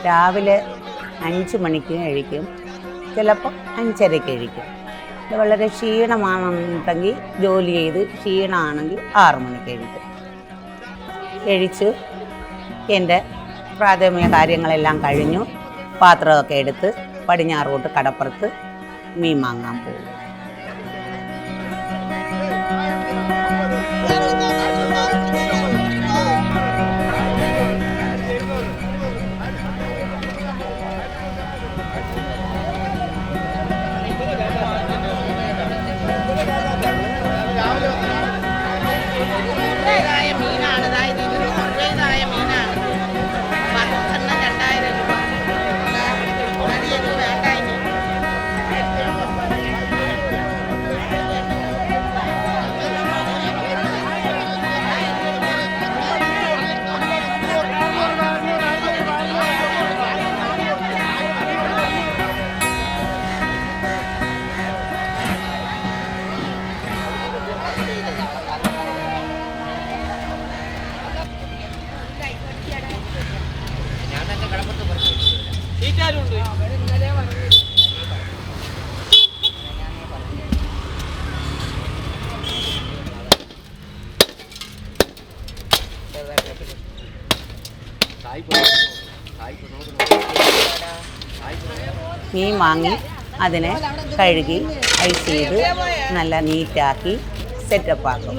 രാവിലെ 5 മണിക്ക് കഴിക്കും, ചിലപ്പോൾ 5:30 കഴിക്കും. ഇത് വളരെ ക്ഷീണമാണെന്നുണ്ടെങ്കിൽ ജോലി ചെയ്ത് ക്ഷീണമാണെങ്കിൽ 6 മണിക്ക് കഴിക്കും. കഴിച്ച് എൻ്റെ പ്രാഥമിക കാര്യങ്ങളെല്ലാം കഴിഞ്ഞു പാത്രമൊക്കെ എടുത്ത് പടിഞ്ഞാറോട്ട് കടപ്പുറത്ത് മീൻ വാങ്ങാൻ പോകും. മീൻ വാങ്ങി അതിനെ കഴുകി ഐസ് ചെയ്ത് നല്ല നീറ്റാക്കി സെറ്റപ്പാക്കും.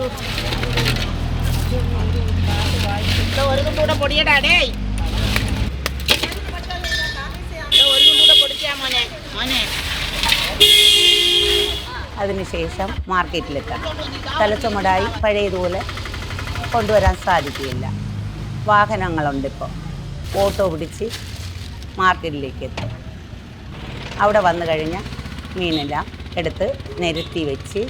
അതിനുശേഷം മാർക്കറ്റിലെത്തണം. തലച്ചുമടായി പഴയതുപോലെ കൊണ്ടുവരാൻ സാധിക്കുകയില്ല. വാഹനങ്ങളുണ്ട്. ഇപ്പോൾ ഓട്ടോ പിടിച്ച് മാർക്കറ്റിലേക്ക് എത്തും. അവിടെ വന്നു കഴിഞ്ഞാൽ മീനെല്ലാം എടുത്ത് നിരത്തി വെച്ച്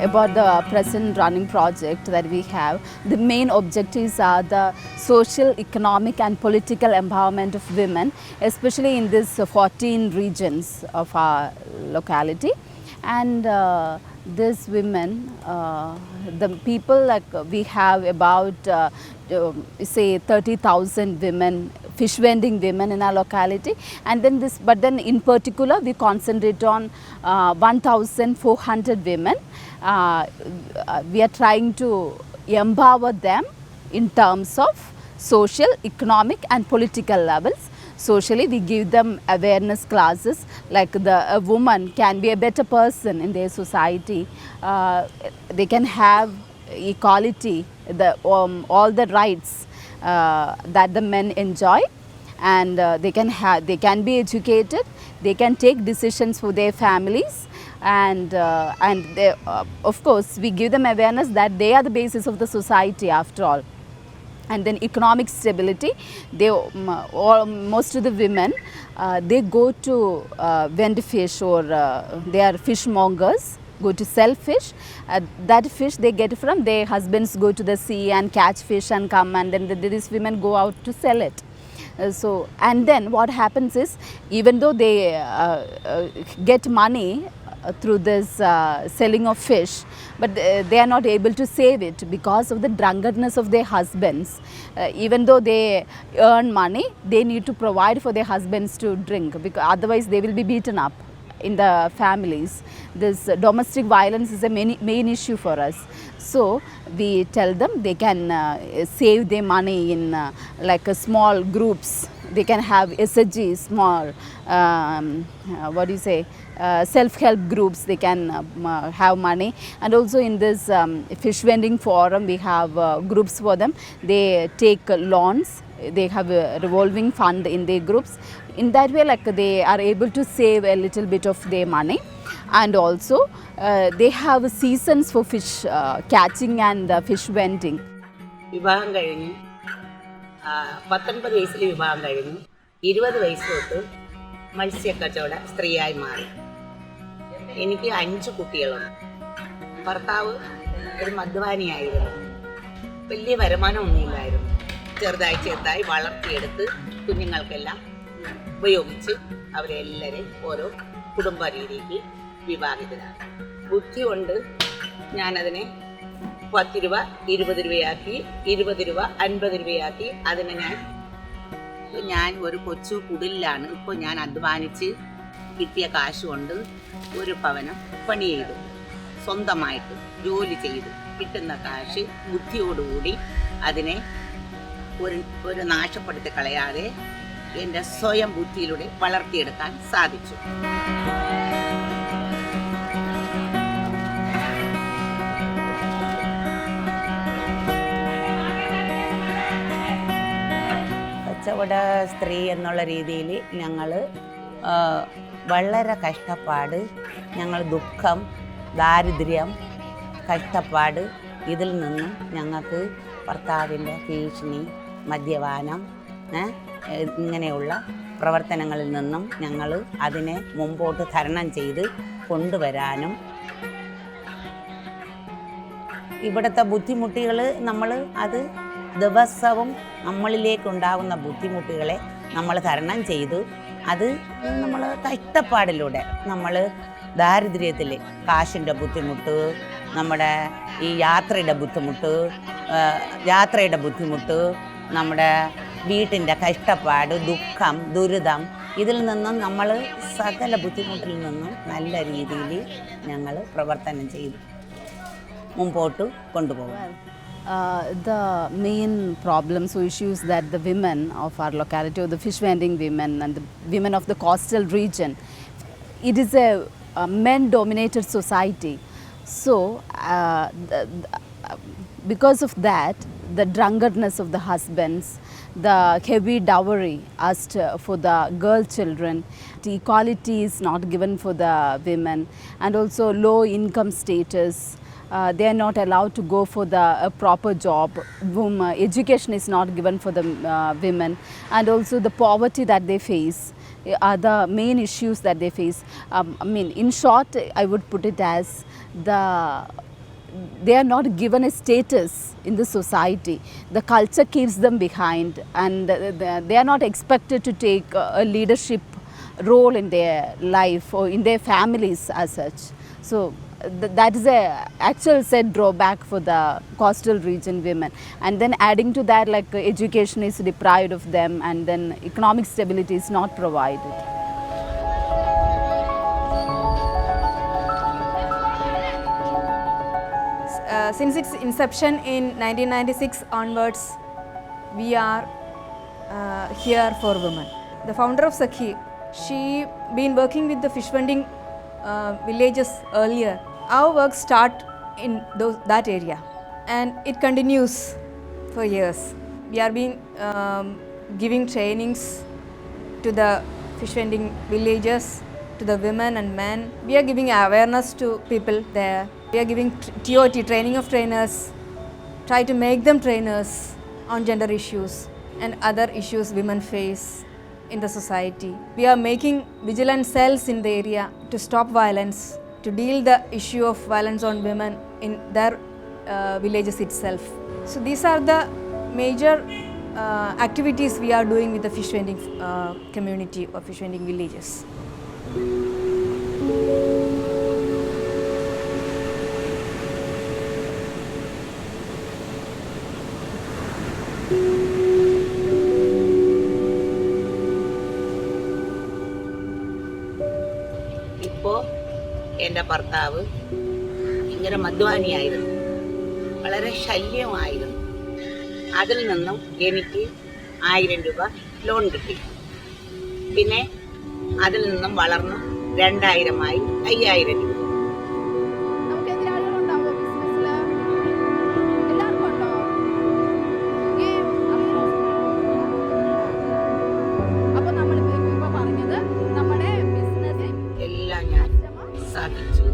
about the present running project that we have. The main objectives are the social, economic and political empowerment of women, especially in these 14 regions of our locality. And these women, the people, like we have about say 30,000 women, fish vending women in our locality, and then but then in particular we concentrate on 1,400 women. We are trying to empower them in terms of social, economic and political levels. Socially, we give them awareness classes, like a woman can be a better person in their society. They can have equality, all the rights that the men enjoy, and they can be educated. They can take decisions for their families, and they, of course we give them awareness that they are the basis of the society after all. And then economic stability, most of the women they go to vend fish, or they are fishmongers, go to sell fish. That fish they get from their husbands, go to the sea and catch fish and come, and then these women go out to sell it. So and then what happens is, even though they get money through this selling of fish, but they are not able to save it because of the drunkenness of their husbands. Even though they earn money, they need to provide for their husbands to drink, because otherwise they will be beaten up in the families. This domestic violence is a main issue for us. So we tell them they can save their money in like small groups. They can have SHG, small, self-help groups. They can have money. And also in this fish vending forum, we have groups for them. They take loans. They have a revolving fund in their groups. In that way, like, they are able to save a little bit of their money. And also they have seasons for fish catching and fish vending. വിവാഹം കഴിഞ്ഞ് 19 വയസ്സിൽ വിവാഹം കഴിഞ്ഞു. 20 വയസ്സ് തൊട്ട് മത്സ്യക്കച്ചവട സ്ത്രീയായി മാറി. എനിക്ക് 5 കുട്ടികളുണ്ട്. ഭർത്താവ് ഒരു മദ്യപാനിയായിരുന്നു. വലിയ വരുമാനമൊന്നുമില്ലായിരുന്നു. ചെറുതായി വളർത്തിയെടുത്ത് കുഞ്ഞുങ്ങൾക്കെല്ലാം ഉപയോഗിച്ച് അവരെല്ലാവരെയും ഓരോ കുടുംബ രീതിക്ക് വിവാഹിതരാണ്. ബുദ്ധി കൊണ്ട് ഞാനതിനെ 10 രൂപ 20 രൂപയാക്കി, 20 രൂപ 50 രൂപയാക്കി. അതിനെ ഞാൻ ഒരു കൊച്ചു കുടിലാണ്. ഇപ്പോൾ ഞാൻ അധ്വാനിച്ച് കിട്ടിയ കാശ് കൊണ്ട് ഒരു ഭവനം പണി ചെയ്തു, സ്വന്തമായിട്ട് ജോലി ചെയ്തു കിട്ടുന്ന കാശ് ബുദ്ധിയോടുകൂടി അതിനെ ഒരു നാശപ്പെടുത്തി കളയാതെ എൻ്റെ സ്വയം ബുദ്ധിയിലൂടെ വളർത്തിയെടുക്കാൻ സാധിച്ചു. കച്ചവട സ്ത്രീ എന്നുള്ള രീതിയിൽ ഞങ്ങൾ വളരെ കഷ്ടപ്പാട്, ഞങ്ങൾ ദുഃഖം, ദാരിദ്ര്യം, കഷ്ടപ്പാട്, ഇതിൽ നിന്നും ഞങ്ങൾക്ക് ഭർത്താവിൻ്റെ ഭീഷണി, മദ്യപാനം, ഇങ്ങനെയുള്ള പ്രവർത്തനങ്ങളിൽ നിന്നും ഞങ്ങൾ അതിനെ മുമ്പോട്ട് തരണം ചെയ്ത് കൊണ്ടുവരാനും ഇവിടുത്തെ ബുദ്ധിമുട്ടുകൾ നമ്മൾ അത് ദിവസവും നമ്മളിലേക്കുണ്ടാകുന്ന ബുദ്ധിമുട്ടുകളെ നമ്മൾ തരണം ചെയ്തു അത് നമ്മൾ കഷ്ടപ്പാടിലൂടെ നമ്മൾ ദാരിദ്ര്യത്തിൽ കാശിൻ്റെ ബുദ്ധിമുട്ട്, നമ്മുടെ ഈ യാത്രയുടെ ബുദ്ധിമുട്ട്, നമ്മുടെ വീട്ടിൻ്റെ കഷ്ടപ്പാട്, ദുഃഖം, ദുരിതം, ഇതിൽ നിന്നും നമ്മൾ സകല ബുദ്ധിമുട്ടിൽ നിന്നും നല്ല രീതിയിൽ ഞങ്ങൾ പ്രവർത്തനം ചെയ്തു മുമ്പോട്ട് കൊണ്ടുപോകും. The main problems or issues that the women of our locality, or the fish vending women and the women of the coastal region, it is a men-dominated society. So because of that, the drunkenness of the husbands, the heavy dowry asked for the girl children, the equality is not given for the women, and also low income status. They are not allowed to go for the proper job. Education is not given for the women, and also the poverty that they face are the main issues that they face. In short, I would put it as they are not given a status in the society. The culture keeps them behind, and they are not expected to take a leadership role in their life or in their families as such. So that is a actual set drawback for the coastal region women. And then adding to that, like, education is deprived of them, and then economic stability is not provided. Since its inception in 1996 onwards, we are here for women. The founder of Sakhi, she been working with the fish vending villages earlier. Our work start in that area, and it continues for years. We are been giving trainings to the fish vending villages, to the women and men. We are giving awareness to people there. We are giving TOT, training of trainers, try to make them trainers on gender issues and other issues women face in the society. We are making vigilant cells in the area to stop violence, to deal the issue of violence on women in their villages itself. So these are the major activities we are doing with the fish vending community or fish vending villages. എൻ്റെ ഭർത്താവ് ഭയങ്കര മദ്യപാനിയായിരുന്നു, വളരെ ശല്യമായിരുന്നു. അതിൽ നിന്നും എനിക്ക് 1000 രൂപ loan കിട്ടി. പിന്നെ അതിൽ നിന്നും വളർന്നു 2000 5000 രൂപ. എല്ലാം ഞാൻ സഹിച്ചു,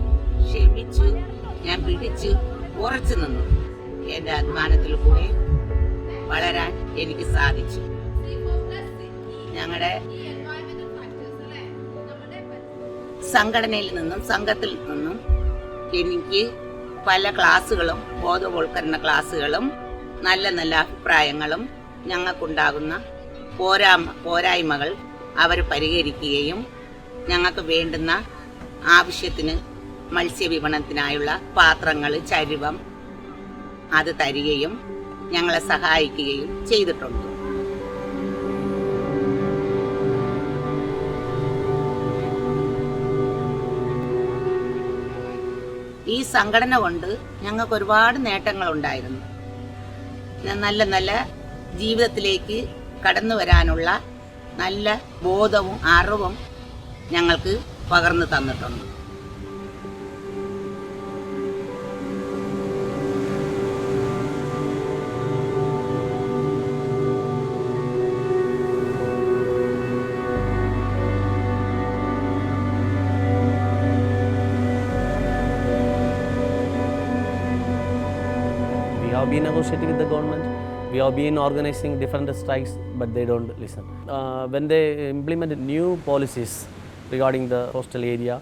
ക്ഷമിച്ചു, ഞാൻ പിടിച്ചു ഉറച്ചു നിന്നു. എൻ്റെ അധ്വാനത്തിൽ കൂടെ വളരാൻ എനിക്ക് സാധിച്ചു. ഞങ്ങളുടെ സംഘടനയിൽ നിന്നും സംഘത്തിൽ നിന്നും എനിക്ക് പല ക്ലാസ്സുകളും ബോധവൽക്കരണ ക്ലാസ്സുകളും നല്ല നല്ല അഭിപ്രായങ്ങളും ഞങ്ങൾക്കുണ്ടാകുന്ന പോരായ്മകൾ അവർ പരിഹരിക്കുകയും ഞങ്ങൾക്ക് വേണ്ടുന്ന ആവശ്യത്തിന് മത്സ്യവിപണനത്തിനായുള്ള പാത്രങ്ങൾ, ചരുവം അത് തരികയും ഞങ്ങളെ സഹായിക്കുകയും ചെയ്തിട്ടുണ്ട്. ഈ സംഘടന കൊണ്ട് ഞങ്ങൾക്ക് ഒരുപാട് നേട്ടങ്ങളുണ്ടായിരുന്നു. നല്ല നല്ല ജീവിതത്തിലേക്ക് കടന്നു വരാനുള്ള നല്ല ബോധവും അറിവും ഞങ്ങൾക്ക് പകർന്നു തന്നിട്ടുണ്ട്. We have been negotiating with the government. We have been organizing different strikes, but they don't listen. When they implement new policies regarding the hostel area,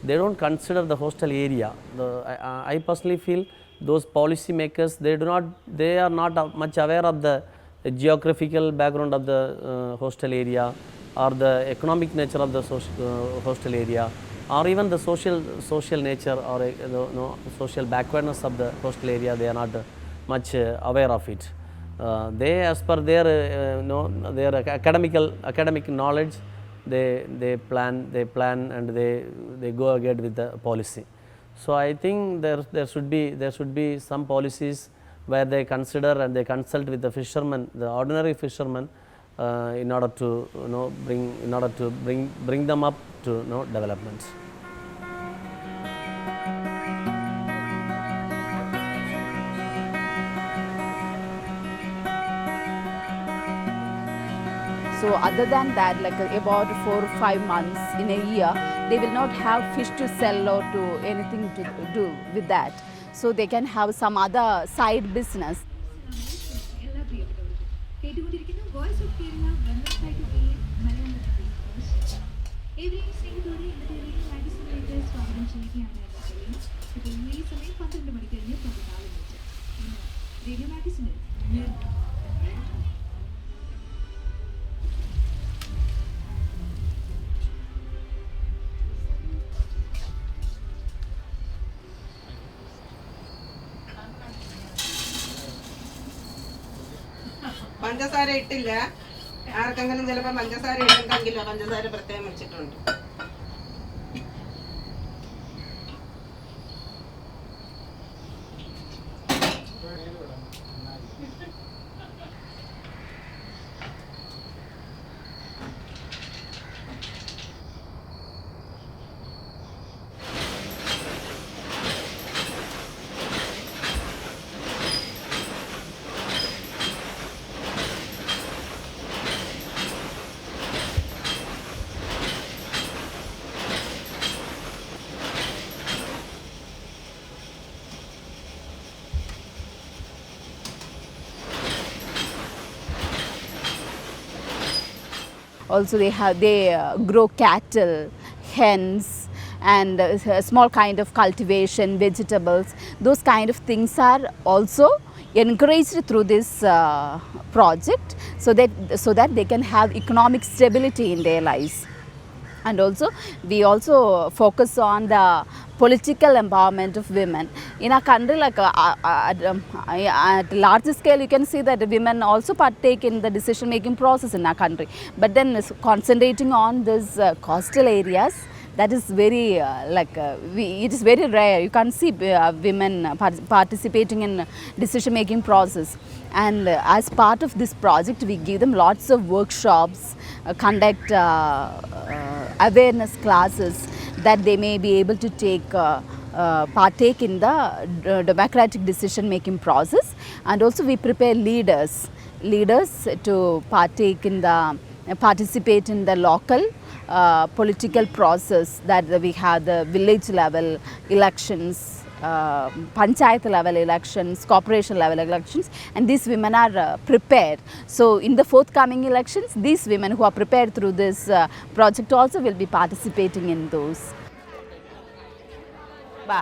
they don't consider the hostel area. I personally feel those policy makers, they are not much aware of the geographical background of the hostel area, or the economic nature of the hostel area, or even the social nature or social backwardness of the hostel area. They are not much aware of it. They, as per their their academic knowledge, they plan and they go ahead with the policy. So I think there should be some policies where they consider and they consult with the fishermen, the ordinary fishermen, in order to bring them up to development. So other than that, like about 4 or 5 months in a year, they will not have fish to sell or to anything to do with that. So they can have some other side business. പഞ്ചസാര ഇട്ടില്ല. ആർക്കെങ്കിലും ചിലപ്പോൾ പഞ്ചസാര ഇട്ടുണ്ടെങ്കിലോ പഞ്ചസാര പ്രത്യേകം വെച്ചിട്ടുണ്ട്. Also they grow cattle, hens, and small kind of cultivation, vegetables. Those kind of things are also encouraged through this project, so that they can have economic stability in their lives. And also we also focus on the political empowerment of women in our country. Like at larger scale, you can see that women also partake in the decision making process in our country, but then concentrating on these coastal areas, that is very it is very rare. You can't see women participating in decision making process, and as part of this project we give them lots of workshops, conduct awareness classes that they may be able to partake in the democratic decision making process. And also we prepare leaders to participate in the local political process, that we have the village level elections, panchayat level elections, corporation level elections, and these women are prepared. So in the forthcoming elections, these women who are prepared through this project also will be participating in those. Ba.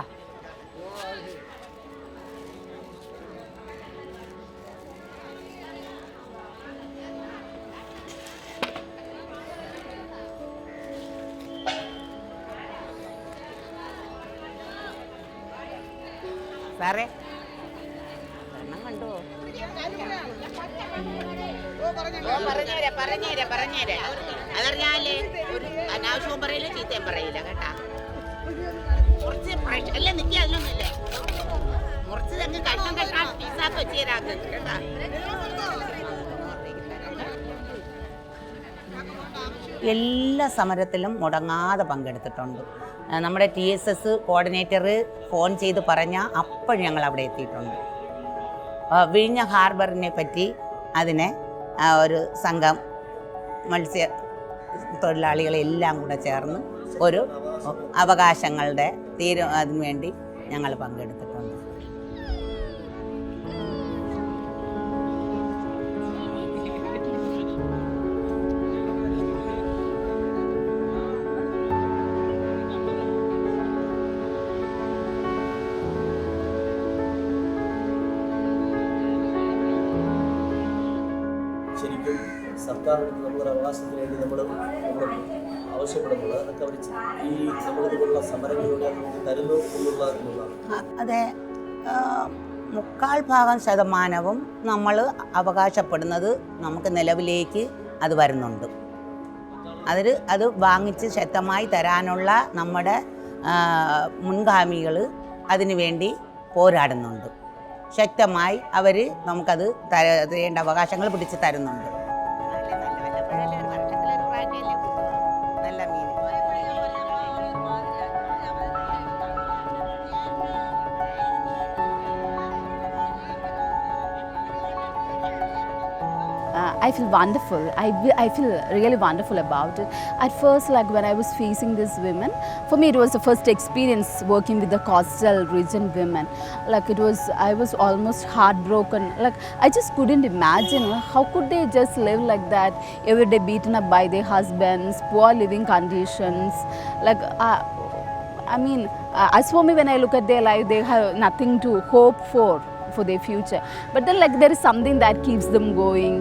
സാറേ എണ്ണം കണ്ടോ? പറഞ്ഞേരെ അതറിഞ്ഞാലേ ഒരു അനാവശ്യവും പറയില്ല, ചീത്തയും പറയില്ല കേട്ടാ. കുറച്ച് അല്ല നിൽക്കുക, അതിനൊന്നുമില്ല. മുറിച്ച് തന്നെ കഷ്ണം കഷ്ണം പീസാക്കി വെച്ചേരാക്ക് കേട്ടാ. എല്ലാ സമരത്തിലും മുടങ്ങാതെ പങ്കെടുത്തിട്ടുണ്ട്. നമ്മുടെ TSS കോർഡിനേറ്റർ ഫോൺ ചെയ്ത് പറഞ്ഞാൽ അപ്പോഴും ഞങ്ങൾ അവിടെ എത്തിയിട്ടുണ്ട്. വിഴിഞ്ഞ ഹാർബറിനെ പറ്റി അതിനെ ഒരു സംഘം മത്സ്യ തൊഴിലാളികളെല്ലാം കൂടെ ചേർന്ന് ഒരു അവകാശങ്ങളുടെ അതിനു വേണ്ടി ഞങ്ങൾ പങ്കെടുത്തിട്ടുണ്ട്. ശരിക്കും സർക്കാരിന് നമ്മുടെ അവകാശത്തിന് വേണ്ടി നമ്മൾ ആവശ്യപ്പെടുന്നത് അതൊക്കെ അവർ ഈ നമ്മളിതുപോലുള്ള സമരങ്ങളിലൂടെ നമുക്ക് തരുന്നു എന്നുള്ളതാണ്. അതെ, 3% നമ്മൾ അവകാശപ്പെടുന്നത് നമുക്ക് നിലവിലേക്ക് അത് വരുന്നുണ്ട്. അത് വാങ്ങിച്ച് ശക്തമായി തരാനുള്ള നമ്മുടെ മുൻഗാമികൾ അതിനു വേണ്ടി പോരാടുന്നുണ്ട്. ശക്തമായി അവർ നമുക്കത് തരേണ്ട അവകാശങ്ങൾ പിടിച്ച് തരുന്നുണ്ട്. നല്ല മീൻ. I feel wonderful. I feel really wonderful about it. At first, like when I was facing these women, for me it was the first experience working with the coastal region women. Like I was almost heartbroken. Like I just couldn't imagine how could they just live like that, every day beaten up by their husbands, poor living conditions. Like as for me, when I look at their life, they have nothing to hope for their future, but then like there is something that keeps them going.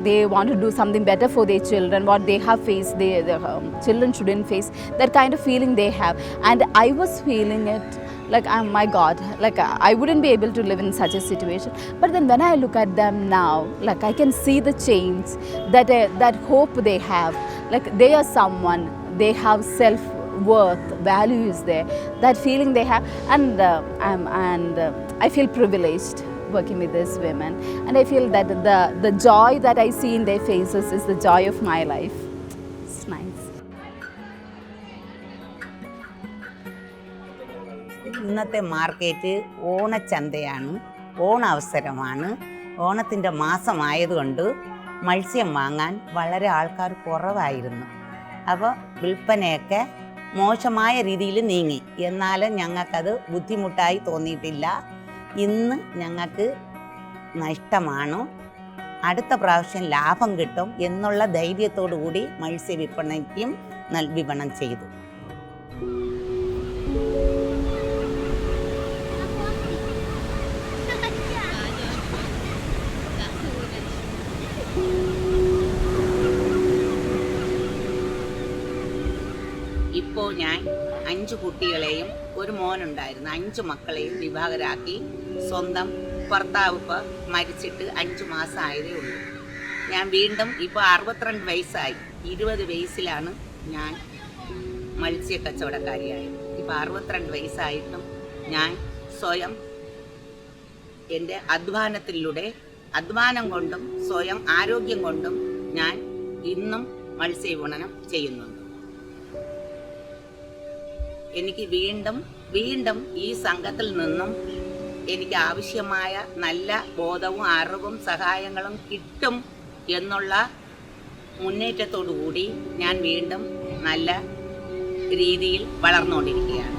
They want to do something better for their children, what they have faced their children shouldn't face, that kind of feeling they have. And I was feeling it like, my God, like I wouldn't be able to live in such a situation. But then when I look at them now, like I can see the change, that hope they have, like they are someone, they have self-worth, value is there, that feeling they have. And I feel privileged working with these women, and I feel that the joy that I see in their faces is the joy of my life. It's nice. ഇന്നത്തെ market ഓണച്ചന്തയാണ്, ഓണാവസരമാണ്. ഓണത്തിൻ്റെ മാസമായതുകൊണ്ട് മത്സ്യം വാങ്ങാൻ വളരെ ആൾക്കാർ കുറവായിരുന്നു. അപ്പോൾ വിൽപ്പനയൊക്കെ മോശമായ രീതിയിൽ നീങ്ങി. എന്നാലും ഞങ്ങൾക്കത് ബുദ്ധിമുട്ടായി തോന്നിയിട്ടില്ല. ഇന്ന് ഞങ്ങൾക്ക് നഷ്ടമാണ്, അടുത്ത പ്രാവശ്യം ലാഭം കിട്ടും എന്നുള്ള ധൈര്യത്തോടു കൂടി മത്സ്യ വിപണനയ്ക്കും വിപണനം ചെയ്തു. ഇപ്പോൾ ഞാൻ 5 കുട്ടികളെയും ഒരു മോനുണ്ടായിരുന്നു, 5 മക്കളെയും വിവാഹരാക്കി. സ്വന്തം ഭർത്താവ് ഇപ്പോൾ മരിച്ചിട്ട് 5 മാസം ആയതേ ഉള്ളൂ. ഞാൻ വീണ്ടും ഇപ്പോൾ 62 വയസ്സായി. 20 വയസ്സിലാണ് ഞാൻ മത്സ്യ കച്ചവടക്കാരിയായത്. ഇപ്പോൾ 62 വയസ്സായിട്ടും ഞാൻ സ്വയം എൻ്റെ അധ്വാനം കൊണ്ടും സ്വയം ആരോഗ്യം കൊണ്ടും ഞാൻ ഇന്നും മത്സ്യവിപണനം ചെയ്യുന്നുണ്ട്. എനിക്ക് വീണ്ടും ഈ സംഘത്തിൽ നിന്നും എനിക്ക് ആവശ്യമായ നല്ല ബോധവും അറിവും സഹായങ്ങളും കിട്ടും എന്നുള്ള മുന്നേറ്റത്തോടു കൂടി ഞാൻ വീണ്ടും നല്ല രീതിയിൽ വളർന്നുകൊണ്ടിരിക്കുകയാണ്.